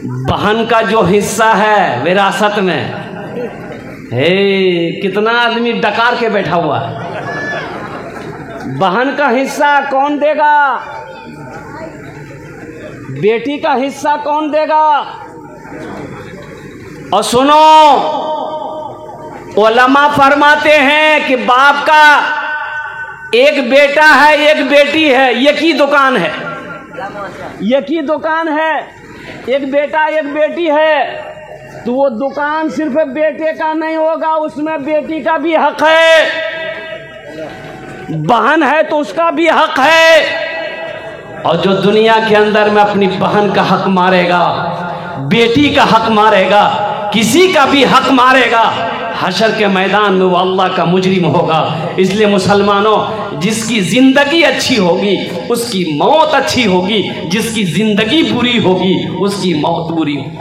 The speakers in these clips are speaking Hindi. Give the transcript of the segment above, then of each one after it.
बहन का जो हिस्सा है विरासत में, हे कितना आदमी डकार के बैठा हुआ है। बहन का हिस्सा कौन देगा? बेटी का हिस्सा कौन देगा? और सुनो, उलमा फरमाते हैं कि बाप का एक बेटा है एक बेटी है, एक ही दुकान है, एक ही दुकान है, एक बेटा एक बेटी है, तो वो दुकान सिर्फ बेटे का नहीं होगा, उसमें बेटी का भी हक है। बहन है तो उसका भी हक है। और जो दुनिया के अंदर में अपनी बहन का हक मारेगा, बेटी का हक मारेगा, किसी का भी हक मारेगा, हशर के मैदान में वो अल्लाह का मुजरिम होगा। इसलिए मुसलमानों, जिसकी जिंदगी अच्छी होगी उसकी मौत अच्छी होगी, जिसकी जिंदगी बुरी होगी उसकी मौत बुरी होगी।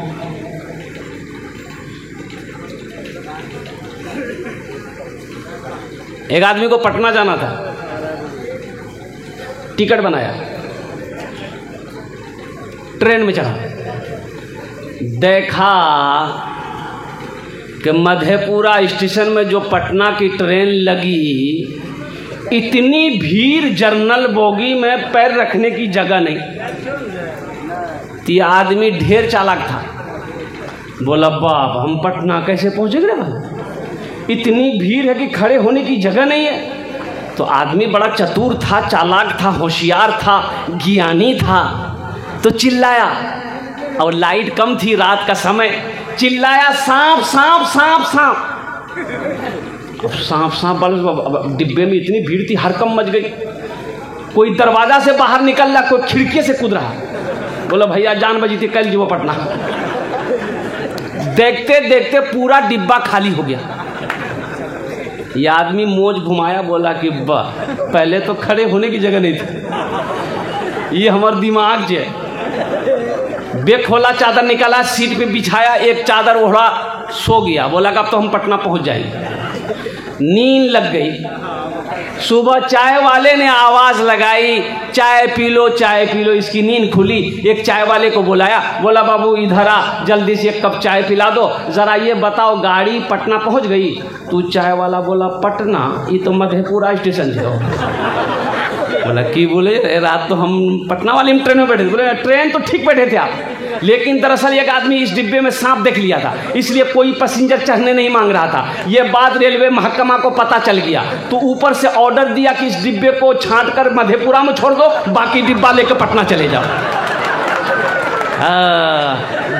एक आदमी को पटना जाना था, टिकट बनाया, ट्रेन में चढ़ा, देखा कि मधेपुरा स्टेशन में जो पटना की ट्रेन लगी, इतनी भीड़, जर्नल बोगी में पैर रखने की जगह नहीं। तो आदमी ढेर चालाक था, बोला बाप हम पटना कैसे पहुंचेंगे भाई, इतनी भीड़ है कि खड़े होने की जगह नहीं है। तो आदमी बड़ा चतुर था, चालाक था, होशियार था, ज्ञानी था, तो चिल्लाया, और लाइट कम थी, रात का समय, चिल्लाया सांप सांप सांप सांप। सांप सांप बल, डिब्बे में इतनी भीड़ थी, हरकम मच गई। कोई दरवाजा से बाहर निकल रहा, कोई खिड़की से कूद रहा। बोला भैया जान बजी थी, कल जीवो पटना। देखते देखते पूरा डिब्बा खाली हो गया। ये आदमी मोज घुमाया, बोला कि वाह, पहले तो खड़े होने की जगह नहीं थी, ये हमारा दिमाग जो है। बेग खोला, चादर निकाला, सीट पे बिछाया, एक चादर ओढ़ा, सो गया। बोला कि अब तो हम पटना पहुंच जाएंगे। नींद लग गई। सुबह चाय वाले ने आवाज लगाई, चाय पी लो चाय पी लो। इसकी नींद खुली, एक चाय वाले को बुलाया, बोला बाबू इधर आ, जल्दी से एक कप चाय पिला दो, जरा ये बताओ गाड़ी पटना पहुंच गई? तू चाय वाला बोला पटना, ये तो मधेपुरा स्टेशन से हो। बोला की बोले, रात तो हम पटना वाली ट्रेन में बैठे थे। बोले ट्रेन तो ठीक बैठे थे आप, लेकिन दरअसल एक आदमी इस डिब्बे में सांप देख लिया था, इसलिए कोई पैसेंजर चढ़ने नहीं मांग रहा था। ये बात रेलवे महकमा को पता चल गया, तो ऊपर से ऑर्डर दिया कि इस डिब्बे को छांट कर मधेपुरा में छोड़ दो, बाकी डिब्बा लेकर पटना चले जाओ।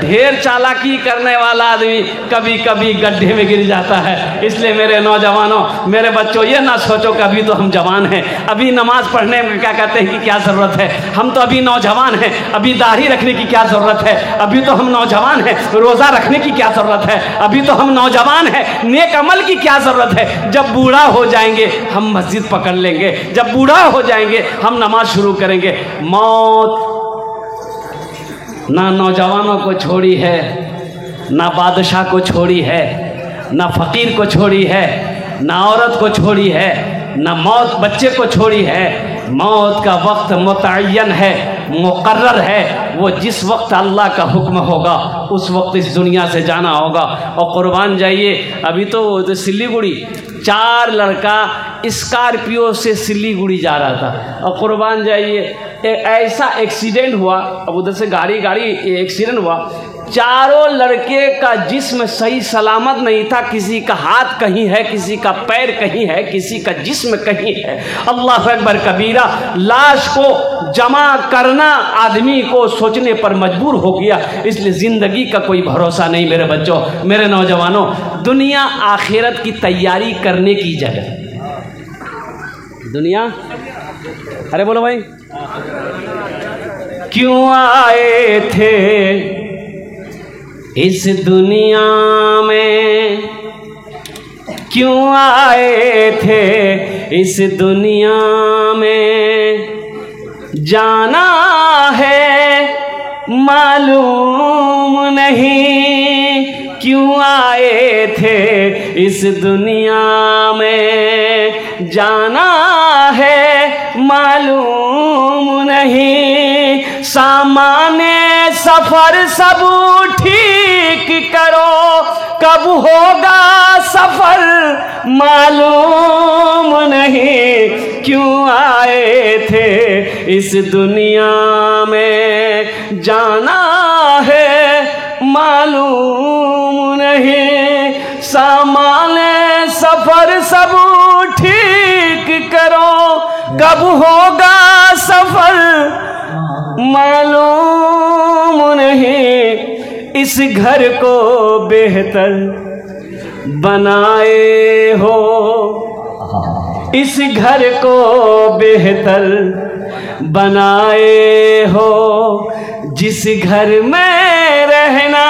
ढेर चालाकी करने वाला आदमी कभी कभी गड्ढे में गिर जाता है। इसलिए मेरे नौजवानों, मेरे बच्चों, ये ना सोचो कि अभी तो हम जवान हैं, अभी नमाज पढ़ने में क्या कहते हैं कि क्या ज़रूरत है, हम तो अभी नौजवान हैं, अभी दाढ़ी रखने की क्या ज़रूरत है, अभी तो हम नौजवान हैं, रोज़ा रखने की क्या ज़रूरत है, अभी तो हम नौजवान हैं, नेक अमल की क्या ज़रूरत है। जब बूढ़ा हो जाएंगे हम मस्जिद पकड़ लेंगे, जब बूढ़ा हो जाएंगे हम नमाज शुरू करेंगे। मौत ना नौजवानों को छोड़ी है, ना बादशाह को छोड़ी है, ना फकीर को छोड़ी है, ना औरत को छोड़ी है, ना मौत बच्चे को छोड़ी है। मौत का वक्त मुतय्यन है, मुकर्रर है, वो जिस वक्त अल्लाह का हुक्म होगा उस वक्त इस दुनिया से जाना होगा। और कुर्बान जाइए, अभी तो सिलीगुड़ी 4 लड़का स्कॉर्पियो से सिलीगुड़ी जा रहा था, और कुर्बान जाइए ऐसा एक्सीडेंट हुआ, अब उधर से गाड़ी एक्सीडेंट हुआ, चारों लड़के का जिस्म सही सलामत नहीं था, किसी का हाथ कहीं है, किसी का पैर कहीं है, किसी का जिस्म कहीं है। अल्लाह अकबर कबीरा। लाश को जमा करना आदमी को सोचने पर मजबूर हो गया। इसलिए ज़िंदगी का कोई भरोसा नहीं मेरे बच्चों, मेरे नौजवानों। दुनिया आखिरत की तैयारी करने की जगह, दुनिया, अरे बोलो भाई, क्यों आए थे इस दुनिया में, क्यों आए थे इस दुनिया में, जाना है मालूम नहीं, क्यों आए थे इस दुनिया में, जाना है मालूम नहीं। सामाने सफर सब ठीक करो, कब होगा सफर मालूम नहीं, क्यों आए थे इस दुनिया में जाना है मालूम नहीं। सामाने सफर सब ठीक करो, कब होगा सफर मालूम नहीं। इस घर को बेहतर बनाए हो, इस घर को बेहतर बनाए हो, जिस घर में रहना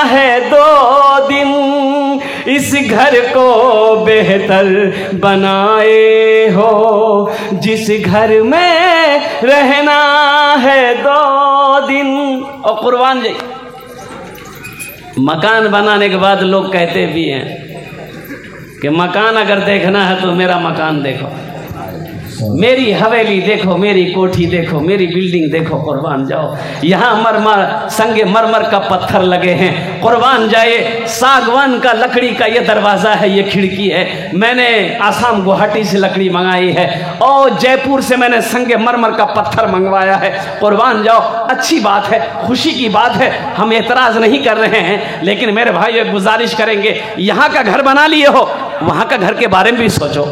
है 2 दिन, इस घर को बेहतर बनाए हो, जिस घर में रहना है 2 दिन। और कुर्बान जी, मकान बनाने के बाद लोग कहते भी हैं कि मकान अगर देखना है तो मेरा मकान देखो, मेरी हवेली देखो, मेरी कोठी देखो, मेरी बिल्डिंग देखो। कुर्बान जाओ, यहाँ मरमर संगे मरमर का पत्थर लगे हैं। कुर्बान जाए, सागवान का लकड़ी का ये दरवाज़ा है, ये खिड़की है। मैंने आसाम गुवाहाटी से लकड़ी मंगाई है और जयपुर से मैंने संगे मरमर का पत्थर मंगवाया है। कुर्बान जाओ, अच्छी बात है, खुशी की बात है, हम एतराज़ नहीं कर रहे हैं। लेकिन मेरे भाई एक गुजारिश करेंगे, यहाँ का घर बना लिए हो, वहाँ का घर के बारे में भी सोचो।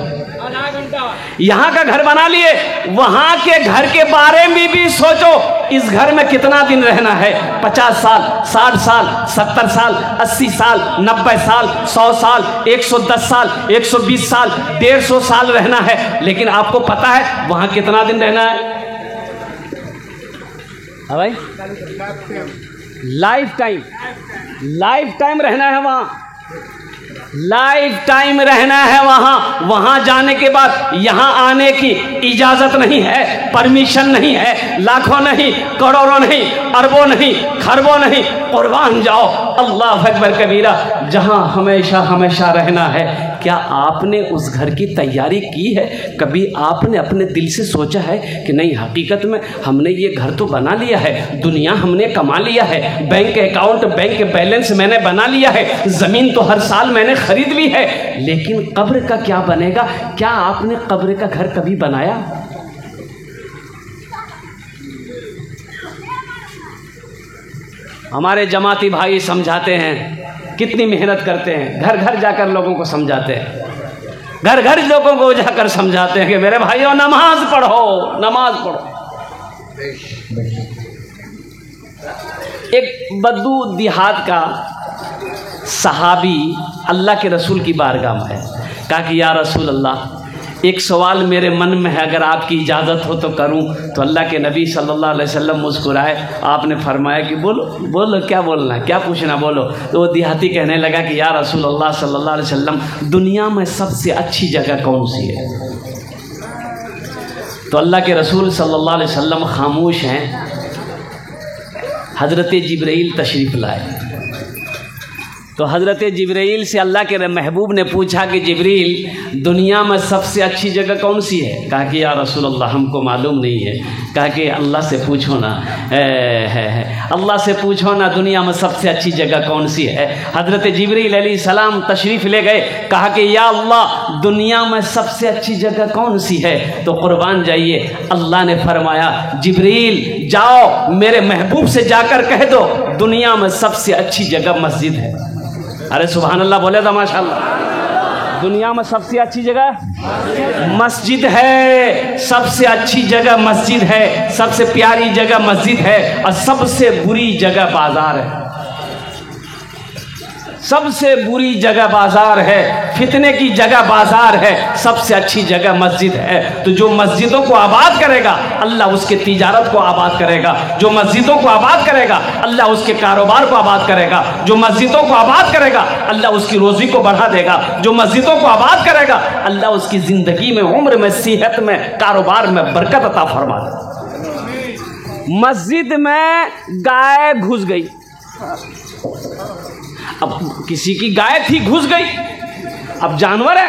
यहाँ का घर बना लिए, वहाँ के घर के बारे में भी सोचो। इस घर में कितना दिन रहना है? 50 साल, 60 साल, 70 साल, 80 साल, 90 साल, 100 साल, 110 साल, 120 साल, 150 साल रहना है। लेकिन आपको पता है वहाँ कितना दिन रहना है? हाँ भाई, लाइफ टाइम, लाइफ टाइम रहना है वहाँ, लाइफ टाइम रहना है वहाँ। वहाँ जाने के बाद यहाँ आने की इजाज़त नहीं है, परमिशन नहीं है, लाखों नहीं, करोड़ों नहीं, अरबों नहीं, खरबों नहीं। कुर्बान जाओ, अल्लाह अकबर कबीरा। जहाँ हमेशा हमेशा रहना है, क्या आपने उस घर की तैयारी की है? कभी आपने अपने दिल से सोचा है कि नहीं, हकीकत में हमने ये घर तो बना लिया है, दुनिया हमने कमा लिया है, बैंक अकाउंट, बैंक बैलेंस मैंने बना लिया है, ज़मीन तो हर साल मैंने खरीद ली है, लेकिन कब्र का क्या बनेगा? क्या आपने कब्र का घर कभी बनाया? हमारे जमाती भाई समझाते हैं, कितनी मेहनत करते हैं, घर घर जाकर लोगों को समझाते हैं, घर घर लोगों को जाकर समझाते हैं कि मेरे भाइयों नमाज पढ़ो, नमाज पढ़ो। एक बद्दू देहात का सहाबी अल्लाह के रसूल की बारगाह में है, कहा कि या रसूल अल्लाह, एक सवाल मेरे मन में है, अगर आपकी इजाज़त हो तो करूं। तो अल्लाह के नबी सल्लल्लाहु अलैहि वसल्लम मुस्कुराए, आपने फरमाया कि बोलो बोलो, क्या बोलना है, क्या पूछना, बोलो। तो वो देहाती कहने लगा कि या रसूल अल्लाह सल्लल्लाहु अलैहि वसल्लम, दुनिया में सबसे अच्छी जगह कौन सी है? तो अल्लाह के रसूल सल्लल्लाहु अलैहि वसल्लम खामोश हैं। हज़रत जिब्राइल तशरीफ़ लाए, तो हज़रत जिब्राइल से अल्लाह के महबूब ने पूछा कि जिब्रील, दुनिया में सबसे अच्छी जगह कौन सी है? कहा कि या रसूल अल्लाह, हमको मालूम नहीं है। कहा कि अल्लाह से पूछो ना, अल्लाह से पूछो ना, दुनिया में सबसे अच्छी जगह कौन सी है? हज़रत जिब्रील अलैहिस्सलाम तशरीफ़ ले गए, कहा कि या अल्लाह, दुनिया में सबसे अच्छी जगह कौन सी है? तो कुर्बान जाइए, अल्लाह ने फरमाया, जिब्रील जाओ मेरे महबूब से जाकर कह दो, दुनिया में सबसे अच्छी जगह मस्जिद है। अरे सुभान अल्लाह बोले तो माशाअल्लाह। दुनिया में सबसे अच्छी जगह मस्जिद है, सबसे अच्छी जगह मस्जिद है, सबसे प्यारी जगह मस्जिद है, और सबसे बुरी जगह बाजार है। सबसे बुरी जगह बाजार है, फितने की जगह बाजार है, सबसे अच्छी जगह मस्जिद है। तो जो मस्जिदों को आबाद करेगा, अल्लाह उसके तिजारत को आबाद करेगा। जो मस्जिदों को आबाद करेगा, अल्लाह उसके कारोबार को आबाद करेगा। जो मस्जिदों को आबाद करेगा, अल्लाह उसकी रोजी को बढ़ा देगा। जो मस्जिदों को आबाद करेगा, अल्लाह उसकी ज़िंदगी में, उम्र में, सेहत में, कारोबार में बरकत अता फरमा देगा। मस्जिद में गाय घुस गई, अब किसी की गाय थी, घुस गई, अब जानवर है।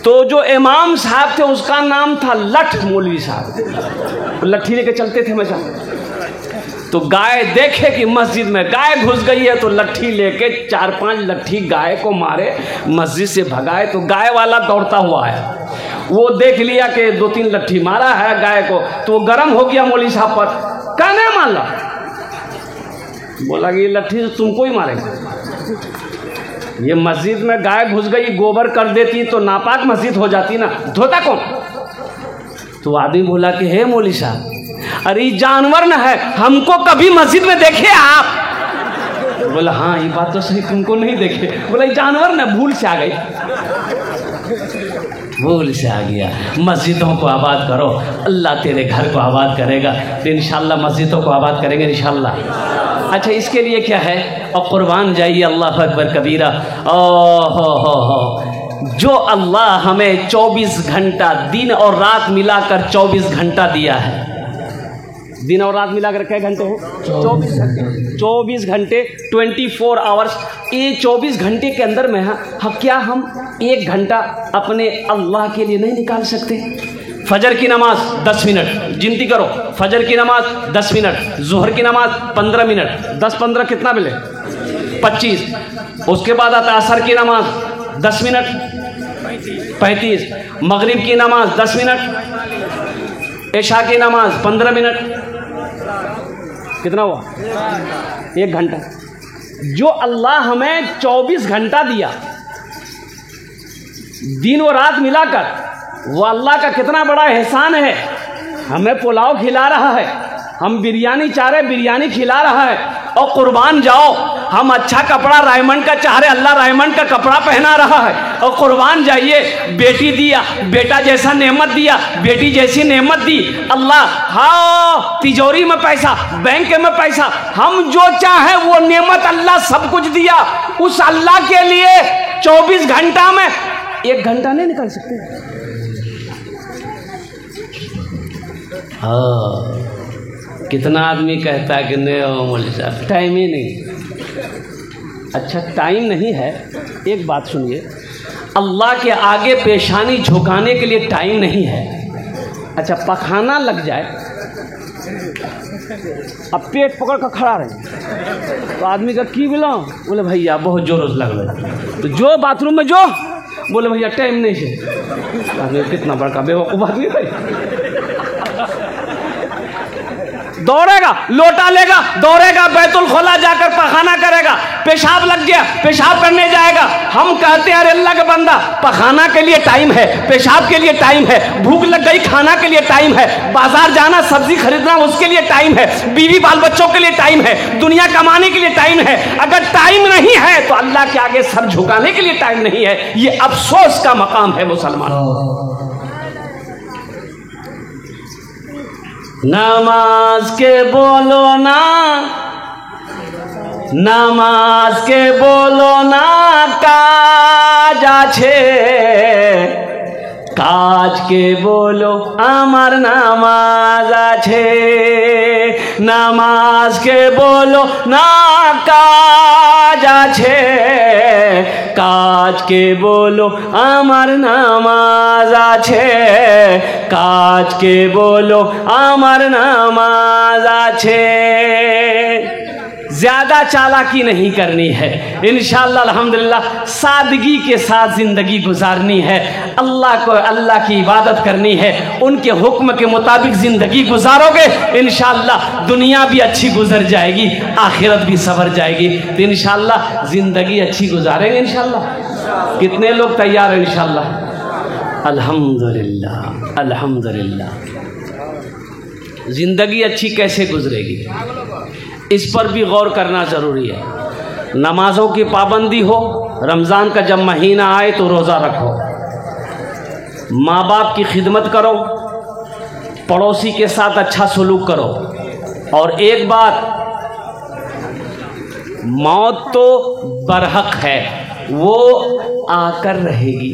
तो जो इमाम साहब थे उसका नाम था लठ, मौलवी साहब, लट्ठी लेके चलते थे हमेशा। तो गाय देखे कि मस्जिद में गाय घुस गई है, तो लट्ठी लेके 4-5 लट्ठी गाय को मारे, मस्जिद से भगाए। तो गाय वाला दौड़ता हुआ है, वो देख लिया कि 2-3 लट्ठी मारा है गाय को, तो वो गर्म हो गया मौलवी साहब पर। कहने मान ला, बोला कि ये लट्ठी तो तुमको ही मारेगा। ये मस्जिद में गाय घुस गई, गोबर कर देती तो नापाक मस्जिद हो जाती ना, धोता कौन? तो आदमी बोला कि हे मौलवी साहब, अरे जानवर न है, हमको कभी मस्जिद में देखे आप? बोला हाँ ये बात तो सही, तुमको नहीं देखे। बोला जानवर न, भूल से आ गई, भूल से आ गया। मस्जिदों को आबाद करो, अल्लाह तेरे घर को आबाद करेगा, तो इंशाल्लाह मस्जिदों को आबाद करेंगे इंशाल्लाह। अच्छा, इसके लिए क्या है? और कुर्बान जाइए, अल्लाह अकबर कबीरा। हो जो अल्लाह हमें 24 घंटा दिन और रात मिलाकर 24 घंटा दिया है, दिन और रात मिलाकर क्या घंटे हैं? 24 घंटे। 24 घंटे 24 आवर्स। ये 24 घंटे के अंदर में क्या हम 1 घंटा अपने अल्लाह के लिए नहीं निकाल सकते? फजर की नमाज 10 मिनट, गिनती करो, फजर की नमाज 10 मिनट, जोहर की नमाज 15 मिनट, 10-15 कितना मिले? 25। उसके बाद आता असर की नमाज 10 मिनट 35, मगरिब की नमाज 10 मिनट, इशा की नमाज 15 मिनट, कितना हुआ? 1 घंटा। जो अल्लाह हमें 24 घंटा दिया दिन और रात मिलाकर, वो अल्लाह का कितना बड़ा एहसान है। हमें पुलाव खिला रहा है, हम बिरयानी चाह रहे बिरयानी खिला रहा है। और कुर्बान जाओ, हम अच्छा कपड़ा रायमंड का चाह रहे, अल्लाह रायमंड का कपड़ा पहना रहा है। और कुर्बान जाइए, बेटी दिया, बेटा जैसा नेमत दिया, बेटी जैसी नेमत दी अल्लाह। हाँ, तिजोरी में पैसा, बैंक में पैसा, हम जो चाहे वो नेमत अल्लाह सब कुछ दिया। उस अल्लाह के लिए 24 घंटा में 1 घंटा नहीं निकाल सकते। हाँ, कितना आदमी कहता है कि नहीं मौलवी साहब टाइम ही नहीं। अच्छा, टाइम नहीं है, एक बात सुनिए, अल्लाह के आगे पेशानी झुकाने के लिए टाइम नहीं है। अच्छा, पखाना लग जाए, अब पेट पकड़ कर खड़ा रहे, तो आदमी का की बिलाओ? बोले भैया बहुत जोर लग रहा है, तो जो बाथरूम में जो बोले भैया टाइम नहीं है। कितना बड़का बेवकूफ़ आदमी भाई। दौड़ेगा, लोटा लेगा, दौड़ेगा, बैतुल खोला जाकर पखाना करेगा, पेशाब लग गया, पेशाब करने जाएगा। हम कहते हैं अरे अल्लाह का बंदा, पखाना के लिए टाइम है, पेशाब के लिए टाइम है, भूख लग गई खाना के लिए टाइम है, बाजार जाना सब्जी खरीदना उसके लिए टाइम है, बीवी बाल बच्चों के लिए टाइम है, दुनिया कमाने के लिए टाइम है। अगर टाइम नहीं है तो अल्लाह के आगे सर झुकाने के लिए टाइम नहीं है। ये अफसोस का मकाम है मुसलमान। नमाज के बोलो ना, नमाज के बोलो ना, काज आछे, काज के बोलो आमार नामाज आछे। नमाज के बोलो ना, काज आछे, काज के बोलो आमार नामाज आछे, काज के बोलो आमार नामाज आछे। ज़्यादा चालाकी नहीं करनी है, इंशाअल्लाह अल्हम्दुलिल्लाह सादगी के साथ ज़िंदगी गुजारनी है। अल्लाह को, अल्लाह की इबादत करनी है, उनके हुक्म के मुताबिक ज़िंदगी गुजारोगे, इंशाअल्लाह दुनिया भी अच्छी गुजर जाएगी, आखिरत भी सवर जाएगी। तो इंशाअल्लाह ज़िंदगी अच्छी गुजारेंगे इंशाअल्लाह। कितने लोग तैयार हैं इंशाअल्लाह? अल्हम्दुलिल्लाह अल्हम्दुलिल्लाह। ज़िंदगी अच्छी कैसे गुजरेगी, इस पर भी गौर करना ज़रूरी है। नमाज़ों की पाबंदी हो, रमज़ान का जब महीना आए तो रोज़ा रखो, माँ बाप की खिदमत करो, पड़ोसी के साथ अच्छा सलूक करो। और एक बात, मौत तो बरहक है, वो आकर रहेगी।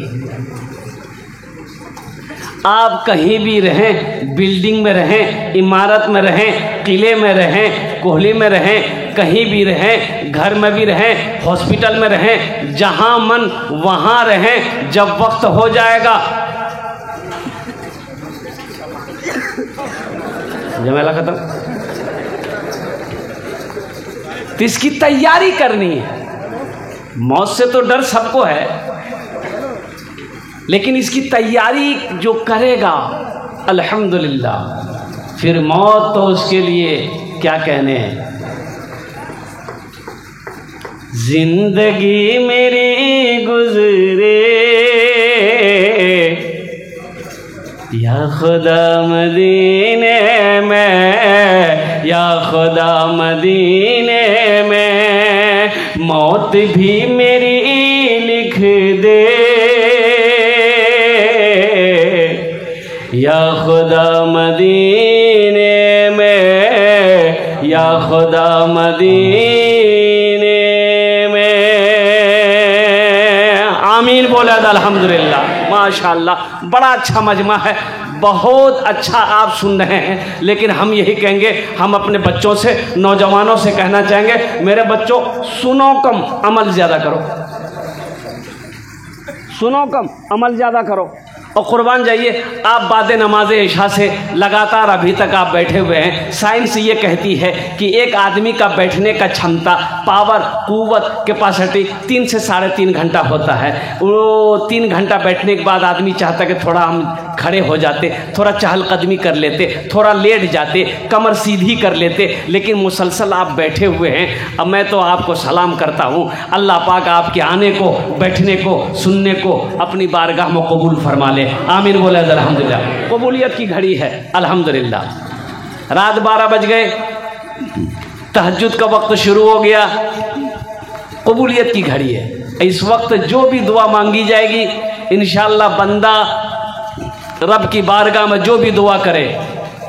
आप कहीं भी रहें, बिल्डिंग में रहें, इमारत में रहें, किले में रहें, कोहली में रहें, कहीं भी रहें, घर में भी रहें, हॉस्पिटल में रहें, जहां मन वहां रहें, जब वक्त हो जाएगा झमेला खत्म। तो इसकी तैयारी करनी है। मौत से तो डर सबको है, लेकिन इसकी तैयारी जो करेगा अल्हम्दुलिल्लाह, फिर मौत तो उसके लिए क्या कहने हैं। जिंदगी मेरी गुजरे या खुदा मदीने में, या खुदा मदीने में, मौत भी मेरी लिख दे, या खुदा मदीने में, या खुदा मदीने में। आमीन बोला अल्हम्दुलिल्लाह। माशाअल्लाह, बड़ा अच्छा मजमा है, बहुत अच्छा आप सुन रहे हैं। लेकिन हम यही कहेंगे, हम अपने बच्चों से, नौजवानों से कहना चाहेंगे, मेरे बच्चों सुनो कम, अमल ज़्यादा करो। सुनो कम, अमल ज़्यादा करो। और कुर्बान जाइए, आप बाद नमाज इशा से लगातार अभी तक आप बैठे हुए हैं। साइंस ये कहती है कि एक आदमी का बैठने का क्षमता, पावर, कुव्वत, कैपेसिटी 3 से 3.5 घंटा होता है। वो 3 घंटा बैठने के बाद आदमी चाहता कि थोड़ा हम खड़े हो जाते, थोड़ा चहलकदमी कर लेते, थोड़ा लेट जाते, कमर सीधी कर लेते, लेकिन मुसलसल आप बैठे हुए हैं। अब मैं तो आपको सलाम करता हूँ, अल्लाह पाक आपके आने को, बैठने को, सुनने को अपनी बारगाह में कबूल फरमा ले। आमीन बोले अल्हम्दुलिल्लाह। कबूलियत की घड़ी है अल्हम्दुलिल्लाह। रात 12 बज गए, तहज्जुद का वक्त शुरू हो गया, कबूलियत की घड़ी है। इस वक्त जो भी दुआ मांगी जाएगी इंशाअल्लाह, बंदा रब की बारगाह में जो भी दुआ करे,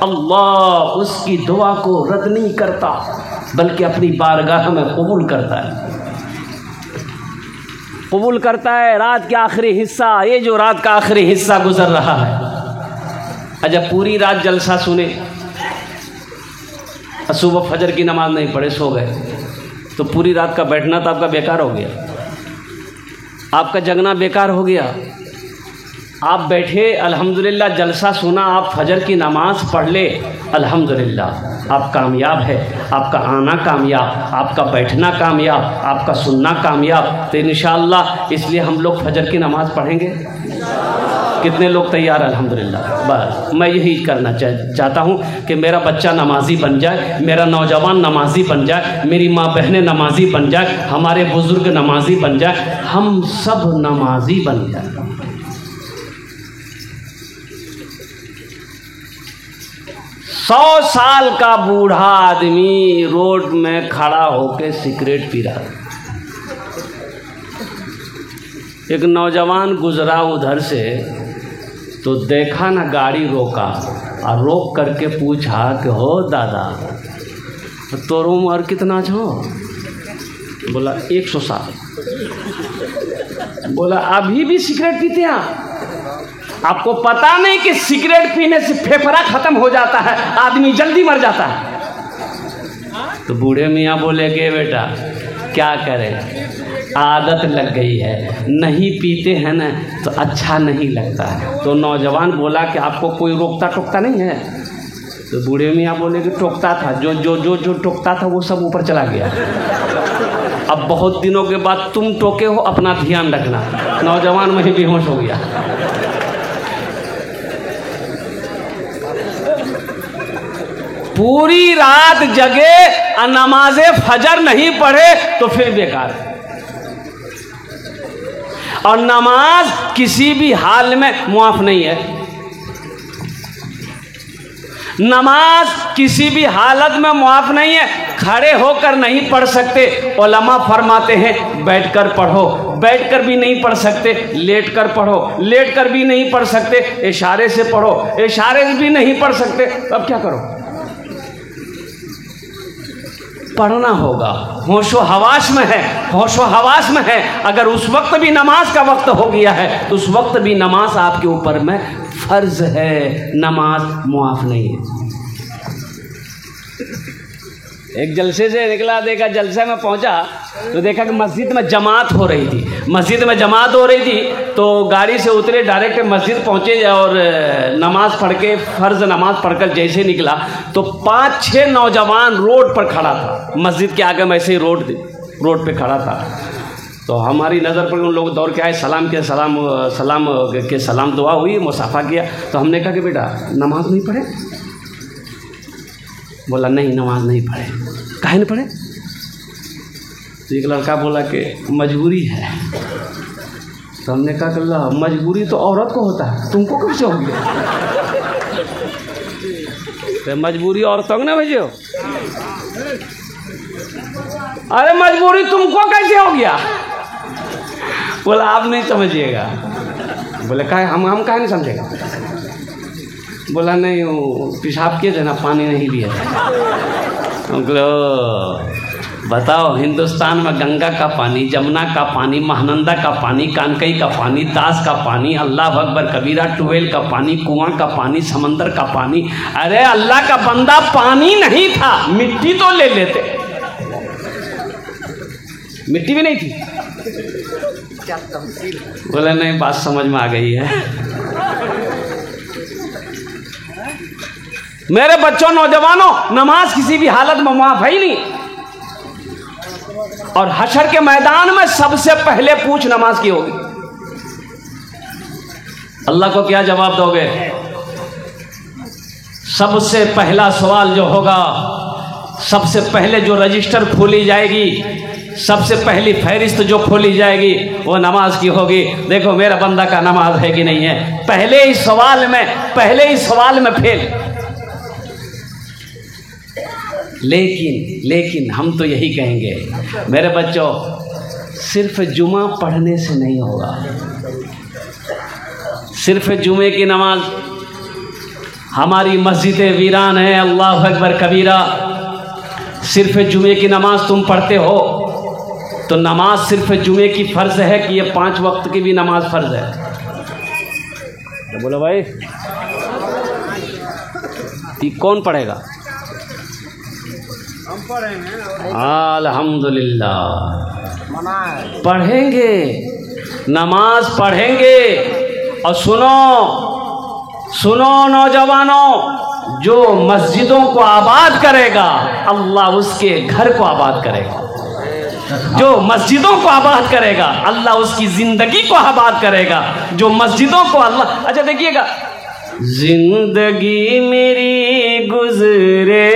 अल्लाह उसकी दुआ को रद्द नहीं करता, बल्कि अपनी बारगाह में कबूल करता है, कबूल करता है। रात का आखिरी हिस्सा, ये जो रात का आखिरी हिस्सा गुजर रहा है, अच्छा पूरी रात जलसा सुने, सुबह फजर की नमाज नहीं पढ़े, सो गए, तो पूरी रात का बैठना तो आपका बेकार हो गया, आपका जगना बेकार हो गया। आप बैठे, अल्हम्दुलिल्लाह जलसा सुना, आप फजर की नमाज पढ़ ले, अल्हम्दुलिल्लाह आप कामयाब है। आपका आना कामयाब, आपका बैठना कामयाब, आपका सुनना कामयाब। तो इंशाअल्लाह इसलिए हम लोग फजर की नमाज पढ़ेंगे। कितने लोग तैयार? अल्हम्दुलिल्लाह। बस मैं यही करना चाहता हूँ कि मेरा बच्चा नमाजी बन जाए, मेरा नौजवान नमाजी बन जाए, मेरी माँ बहनें नमाजी बन जाए, हमारे बुज़ुर्ग नमाजी बन जाए, हम सब नमाजी बन जाए। 100 साल का बूढ़ा आदमी रोड में खड़ा होकर सिगरेट पी रहा है। एक नौजवान गुजरा उधर से, तो देखा ना, गाड़ी रोका और रोक करके पूछा कि हो दादा, तोर उम्र कितना छो? बोला 107। बोला अभी भी सिगरेट पीते हैं? आपको पता नहीं कि सिगरेट पीने से फेफड़ा खत्म हो जाता है, आदमी जल्दी मर जाता है। तो बूढ़े मियाँ बोले कि बेटा क्या करें, आदत लग गई है, नहीं पीते हैं ना तो अच्छा नहीं लगता है। तो नौजवान बोला कि आपको कोई रोकता टोकता नहीं है? तो बूढ़े मियाँ बोले कि टोकता था, जो जो जो जो टोकता था वो सब ऊपर चला गया। अब बहुत दिनों के बाद तुम टोके हो, अपना ध्यान रखना। नौजवान वहीं बेहोश हो गया। पूरी रात जगे और नमाज़े फजर नहीं पढ़े तो फिर बेकार है। और नमाज किसी भी हाल में मुआफ नहीं है। नमाज किसी भी हालत में मुआफ नहीं है। खड़े होकर नहीं पढ़ सकते, उलमा फरमाते हैं बैठकर पढ़ो, बैठकर भी नहीं पढ़ सकते, लेटकर पढ़ो, लेटकर भी नहीं पढ़ सकते, इशारे से पढ़ो, इशारे से भी नहीं पढ़ सकते। अब क्या करो? पढ़ना होगा। होशो हवास में है, होशो हवास में है। अगर उस वक्त भी नमाज का वक्त हो गया है तो उस वक्त भी नमाज आपके ऊपर में फर्ज है, नमाज मुआफ नहीं है। एक जलसे से निकला, देखा जलसे में पहुंचा तो देखा कि मस्जिद में जमात हो रही थी। मस्जिद में जमात हो रही थी तो गाड़ी से उतरे, डायरेक्ट मस्जिद पहुंचे और नमाज पढ़ के, फ़र्ज़ नमाज पढ़कर जैसे निकला तो 5-6 नौजवान रोड पर खड़ा था। मस्जिद के आगे में ऐसे ही रोड पे खड़ा था। तो हमारी नज़र पर उन लोग दौड़ के आए, सलाम किया, सलाम दुआ हुई, मुसाफा किया। तो हमने कहा कि बेटा नमाज नहीं पढ़े? बोला नहीं, नमाज नहीं पढ़े। काहे नहीं पढ़े? तो एक लड़का बोला कि मजबूरी है। तो हमने कहा कि मजबूरी तो औरत को होता है, तुमको कैसे हो गया? तो मजबूरी औरतों को ना भेजो। अरे मजबूरी तुमको कैसे हो गया? बोला आप नहीं समझिएगा। बोले काहे? हम काहे नहीं समझेगा? बोला नहीं, वो पेशाब किए थे ना, पानी नहीं लिया था। बताओ, हिंदुस्तान में गंगा का पानी, जमुना का पानी, महानंदा का पानी, कानकई का पानी, दास का पानी, अल्लाह अकबर कबीरा, ट्यूबवेल का पानी, कुआं का पानी, समंदर का पानी। अरे अल्लाह का बंदा, पानी नहीं था, मिट्टी तो ले लेते। मिट्टी भी नहीं थी। बोले नहीं, बात समझ में आ गई है। मेरे बच्चों, नौजवानों, नमाज किसी भी हालत में माफ है ही नहीं। और हशर के मैदान में सबसे पहले पूछ नमाज की होगी। अल्लाह को क्या जवाब दोगे? सबसे पहला सवाल जो होगा, सबसे पहले जो रजिस्टर खोली जाएगी, सबसे पहली फहरिस्त जो खोली जाएगी वो नमाज की होगी। देखो मेरा बंदा का नमाज है कि नहीं है। पहले ही सवाल में फेल। लेकिन हम तो यही कहेंगे मेरे बच्चों, सिर्फ जुमा पढ़ने से नहीं होगा। सिर्फ जुमे की नमाज, हमारी मस्जिदें वीरान हैं, अल्लाह अकबर कबीरा। सिर्फ जुमे की नमाज तुम पढ़ते हो तो नमाज सिर्फ जुमे की फ़र्ज़ है कि ये 5 वक्त की भी नमाज फ़र्ज़ है? तो बोलो भाई, ये कौन पढ़ेगा? हम पढ़ेंगे। अल्हम्दुलिल्लाह पढ़ेंगे, नमाज पढ़ेंगे। और सुनो नौजवानों, जो मस्जिदों को आबाद करेगा अल्लाह उसके घर को आबाद करेगा। जो मस्जिदों को आबाद करेगा अल्लाह उसकी जिंदगी को आबाद करेगा। जो मस्जिदों को अल्लाह, अच्छा देखिएगा, जिंदगी मेरी गुजरे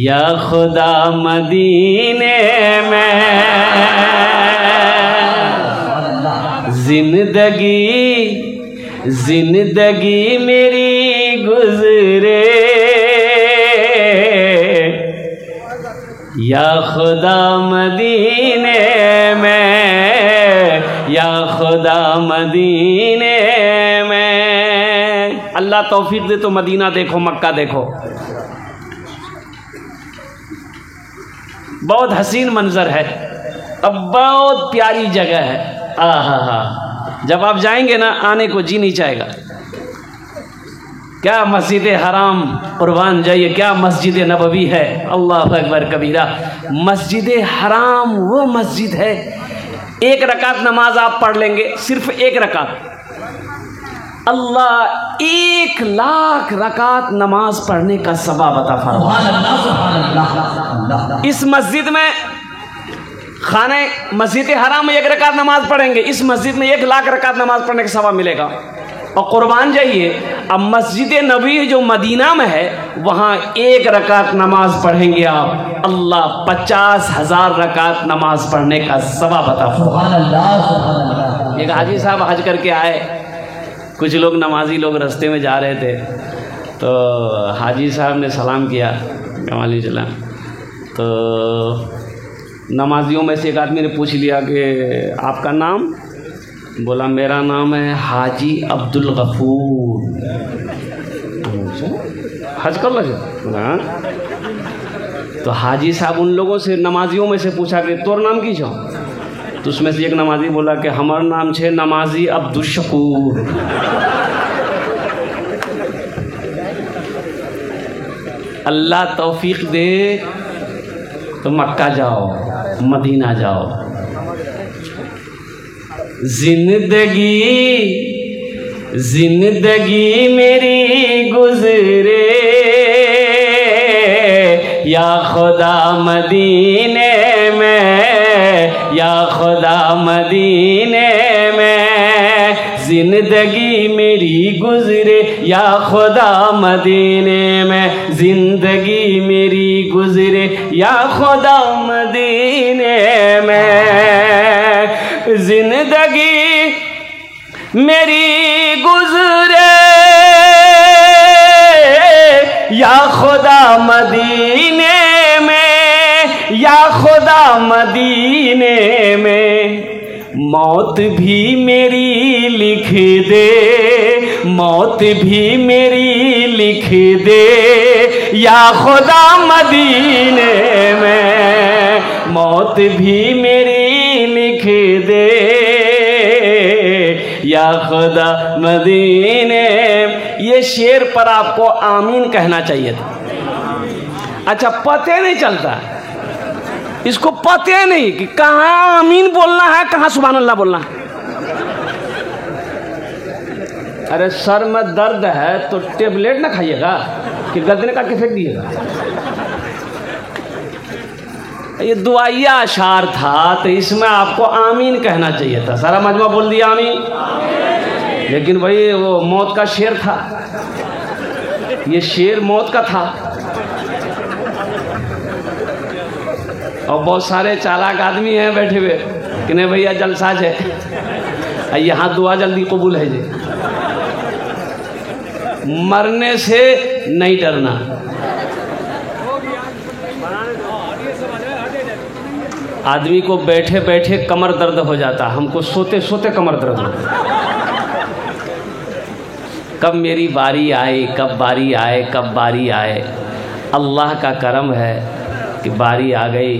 या खुदा मदीने में, जिंदगी मेरी गुजरे या खुदा मदीने में, या खुदा मदीने में। अल्लाह तौफीक दे तो मदीना देखो, मक्का देखो, बहुत हसीन मंजर है, अब बहुत प्यारी जगह है। आहा, जब आप जाएंगे ना, आने को जी नहीं चाहेगा। क्या मस्जिद हराम, कुर्बान जाइए, क्या मस्जिद नबवी है। अल्लाह अकबर कबीरा। मस्जिद हराम वो मस्जिद है, 1 रकात नमाज आप पढ़ लेंगे, सिर्फ 1 रकात, अल्लाह 1 लाख रकात नमाज पढ़ने का सवाब अता फरमाए। इस मस्जिद में, खाने मस्जिद हराम में 1 रकात नमाज पढ़ेंगे, इस मस्जिद में 1 लाख रकात नमाज पढ़ने का सवाब मिलेगा। और कुर्बान जाइए, अब मस्जिद नबी जो मदीना में है, वहाँ 1 रकात नमाज पढ़ेंगे आप, अल्लाह 50,000 रकात नमाज पढ़ने का सवाब अता फरमाए। एक हाजी साहब हज करके आए, कुछ लोग नमाजी लोग रास्ते में जा रहे थे, तो हाजी साहब ने सलाम किया, कमाली सलाम। तो नमाजियों में से एक आदमी ने पूछ लिया कि आपका नाम? बोला मेरा नाम है हाजी अब्दुल गफूर। हज कर लगे। तो हाजी साहब उन लोगों से, नमाजियों में से पूछा कि तोर नाम की छो? तो उसमें से एक नमाजी बोला कि हमार नाम छे नमाजी अब्दुल शकूर। अल्लाह तौफीक दे तो मक्का जाओ, मदीना जाओ। जिंदगी मेरी गुजरे या खुदा मदीने में, या खुदा मदीने में। जिंदगी मेरी गुजरे या खुदा मदीने में, जिंदगी मेरी गुजरे या खुदा मदीने में। जिंदगी मेरी गुजरे या खुदा मदीने में, या खुदा मदीने में। मौत भी मेरी लिख दे, मौत भी मेरी लिख दे या खुदा मदीने में। मौत भी मेरी लिख दे या खुदा मदीने। ये शेर पर आपको आमीन कहना चाहिए था। अच्छा, पते नहीं चलता, इसको पते नहीं कि कहाँ आमीन बोलना है, कहाँ सुभान अल्लाह बोलना है। अरे सर में दर्द है तो टेबलेट ना खाइएगा कि गर्दन काट के फेंक दिएगा। ये दुआइया अशार था तो इसमें आपको आमीन कहना चाहिए था। सारा मजमा बोल दिया आमीन, लेकिन भाई वो मौत का शेर था, ये शेर मौत का था। और बहुत सारे चालाक आदमी हैं बैठे हुए कि नहीं भैया जलसा है, यहाँ दुआ जल्दी कबूल है जी। मरने से नहीं डरना। आदमी को बैठे बैठे कमर दर्द हो जाता, हमको सोते सोते कमर दर्द हो। कब मेरी बारी आए, कब बारी आए, कब बारी आए। अल्लाह का करम है कि बारी आ गई।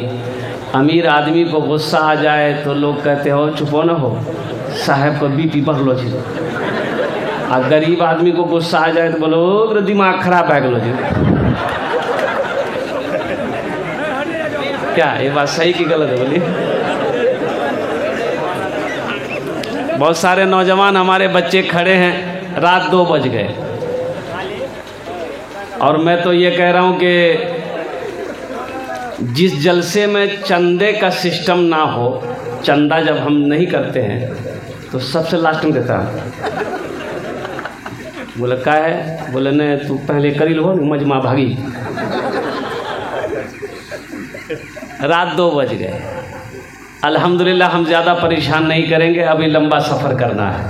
अमीर आदमी को गुस्सा आ जाए तो लोग कहते हो चुपो न हो, साहब को बीपी बढ़ लो जी। और गरीब आदमी को गुस्सा आ जाए तो बोलो दिमाग खराब है लो जी। क्या ये बात सही की गलत है बोलिए? बहुत सारे नौजवान हमारे बच्चे खड़े हैं, रात 2 बज गए और मैं तो ये कह रहा हूँ कि जिस जलसे में चंदे का सिस्टम ना हो, चंदा जब हम नहीं करते हैं तो सबसे लास्ट में कहता है, बोले क्या है, बोले नहीं तू पहले करी लो मजमा भागी। रात 2 बज गए। अल्हम्दुलिल्लाह हम ज़्यादा परेशान नहीं करेंगे, अभी लंबा सफ़र करना है।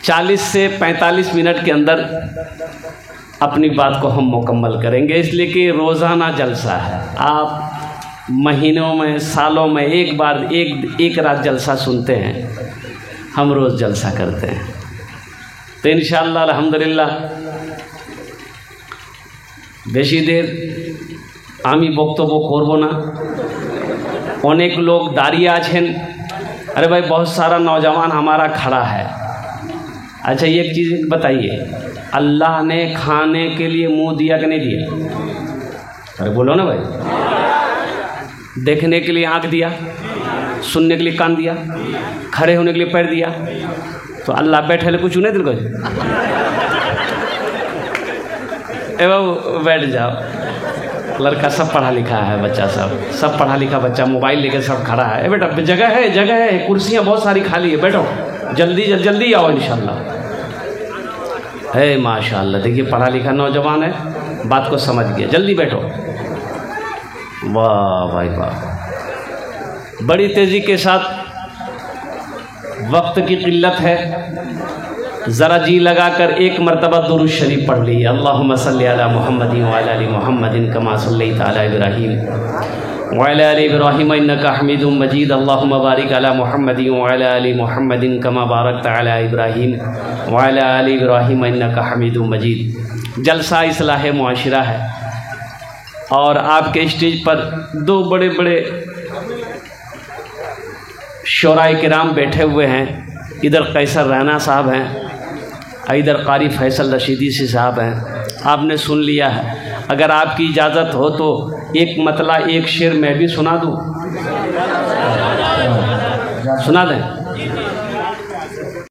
40 से 45 मिनट के अंदर अपनी बात को हम मुकम्मल करेंगे, इसलिए कि रोज़ाना जलसा है। आप महीनों में, सालों में एक बार एक रात जलसा सुनते हैं, हम रोज़ जलसा करते हैं। तो इंशाअल्लाह अल्हम्दुलिल्लाह বেশি দের আমি বক্তব্য করব না। অনেক लोग दाঁড়িয়ে আছেন। अरे भाई बहुत सारा नौजवान हमारा खड़ा है। अच्छा ये एक चीज़ बताइए, अल्लाह ने खाने के लिए मुंह दिया कि नहीं दिया? अरे बोलो ना भाई। देखने के लिए आँख दिया, सुनने के लिए कान दिया, खड़े होने के लिए पैर दिया। तो अल्लाह बैठे कुछ नहीं दिल को एवं बैठ जाओ। लड़का सब पढ़ा लिखा है, बच्चा सब पढ़ा लिखा बच्चा मोबाइल लेके सब खड़ा है। बेटा जगह है, कुर्सियाँ बहुत सारी खाली है, बैठो जल्दी आओ इंशाल्लाह। है माशाल्लाह, देखिए पढ़ा लिखा नौजवान है, बात को समझ गया, जल्दी बैठो। वाह भाई वाह। बड़ी तेज़ी के साथ, वक्त की किल्लत है, ज़रा जी लगाकर एक मरतबा दुरूद शरीफ पढ़ ली। अल्लाहुम्मा सल्ली अला मुहम्मदिन व अला आलि मुहम्मदिन कमा सल्लैता अला इब्राहीम व अला आलि इब्राहीम इन्नका हमीदुम मजीद। अल्लाहुम्मा बारिक अला मुहम्मदिन व अला आलि मुहम्मदिन कमा बारकता अला इब्राहीम व अला आलि इब्राहीम इन्नका हमीदुम मजीद। जलसा इस्लाह मुआशिरा है और आपके स्टेज पर 2 बड़े बड़े शोराए किराम बैठे हुए हैं। इधर कैसर रैना साहब हैं, इधर कारी फैसल रशीदी सी साहब हैं। आपने सुन लिया है। अगर आपकी इजाज़त हो तो एक मतला एक शेर मैं भी सुना दूँ, सुना दें?